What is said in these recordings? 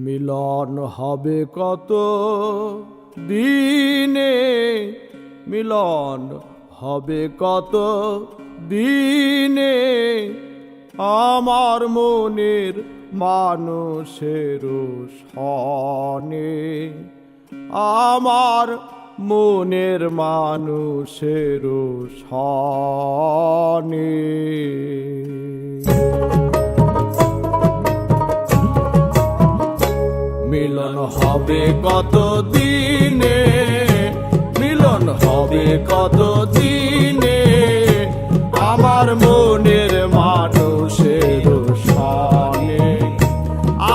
মিলন হবে কত দিনে, মিলন হবে কত দিনে, আমার মনের মানুষের সনে, আমার মনের মানুষের সনে। মিলন হবে কত দিনে, মিলন হবে কত দিনে, আমার মনের মানুষের সনে,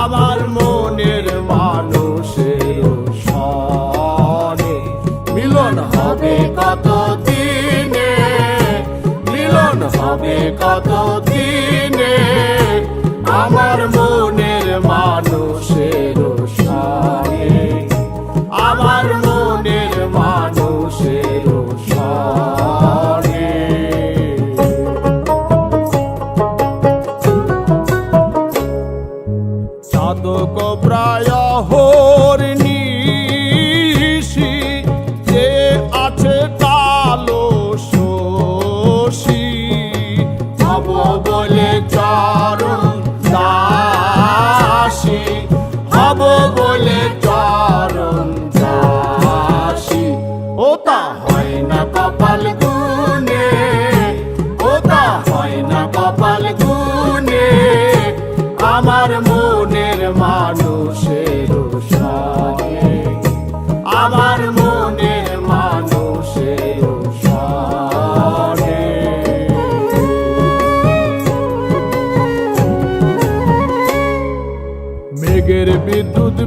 আমার মনের মানুষের সনে। মিলন হবে কত দিনে, মিলন হবে কত দিনে, আমার মনের মানুষের সনে, আমার মনের মানুষের সনে। চাতক প্রায় হরিণীষি, যে আছে কালো শশী, হব বলে চরণ দাসী, হব বলে চরণ দাসী। ও তা হয় না কপাল গুনে, ও তা হয় না কপাল গুনে, আমার মনের মানুষের সনে, আমার মনের মানুষের সনে। মেঘের বিদ্যুৎ